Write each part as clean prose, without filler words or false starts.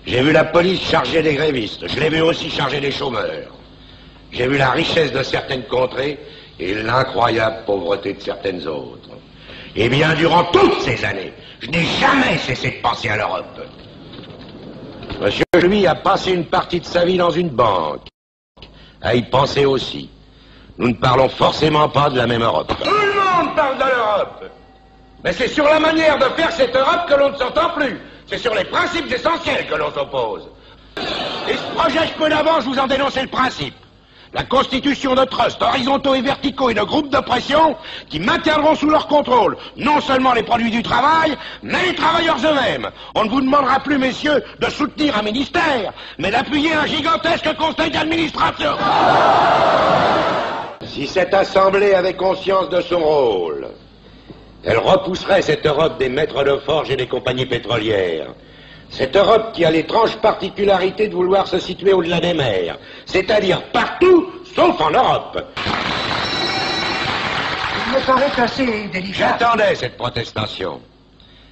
J'ai vu la police charger des grévistes, je l'ai vu aussi charger des chômeurs. J'ai vu la richesse de certaines contrées et l'incroyable pauvreté de certaines autres. Eh bien, durant toutes ces années, je n'ai jamais cessé de penser à l'Europe. Monsieur, lui, a passé une partie de sa vie dans une banque. À y penser aussi. Nous ne parlons forcément pas de la même Europe. Tout le monde parle de l'Europe. Mais c'est sur la manière de faire cette Europe que l'on ne s'entend plus. C'est sur les principes essentiels que l'on s'oppose. Et ce projet, je peux d'avance vous en dénoncer le principe. La constitution de trusts horizontaux et verticaux et de groupes de pression qui maintiendront sous leur contrôle non seulement les produits du travail, mais les travailleurs eux-mêmes. On ne vous demandera plus, messieurs, de soutenir un ministère, mais d'appuyer un gigantesque conseil d'administration. Si cette assemblée avait conscience de son rôle, elle repousserait cette Europe des maîtres de forge et des compagnies pétrolières. Cette Europe qui a l'étrange particularité de vouloir se situer au-delà des mers, c'est-à-dire partout, sauf en Europe. Il me paraît assez délicat. J'attendais cette protestation.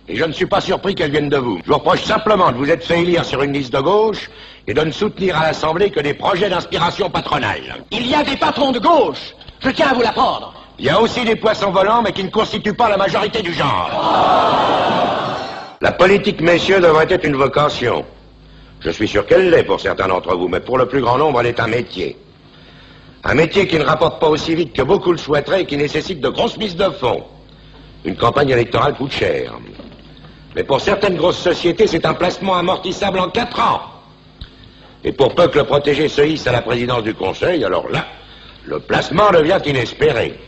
Et je ne suis pas surpris qu'elle vienne de vous. Je vous reproche simplement de vous être fait élire sur une liste de gauche et de ne soutenir à l'Assemblée que des projets d'inspiration patronale. Il y a des patrons de gauche. Je tiens à vous l'apprendre. Il y a aussi des poissons volants, mais qui ne constituent pas la majorité du genre. La politique, messieurs, devrait être une vocation. Je suis sûr qu'elle l'est pour certains d'entre vous, mais pour le plus grand nombre, elle est un métier. Un métier qui ne rapporte pas aussi vite que beaucoup le souhaiteraient et qui nécessite de grosses mises de fonds. Une campagne électorale coûte cher. Mais pour certaines grosses sociétés, c'est un placement amortissable en 4 ans. Et pour peu que le protégé se hisse à la présidence du Conseil, alors là, le placement devient inespéré.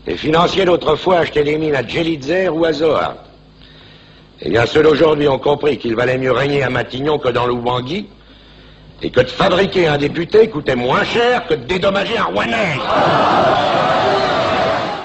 Les financiers d'autrefois achetaient des mines à Djelitzer ou à Zoa. Eh bien, ceux d'aujourd'hui ont compris qu'il valait mieux régner à Matignon que dans l'Oubangui, et que de fabriquer un député coûtait moins cher que de dédommager un Rouennais.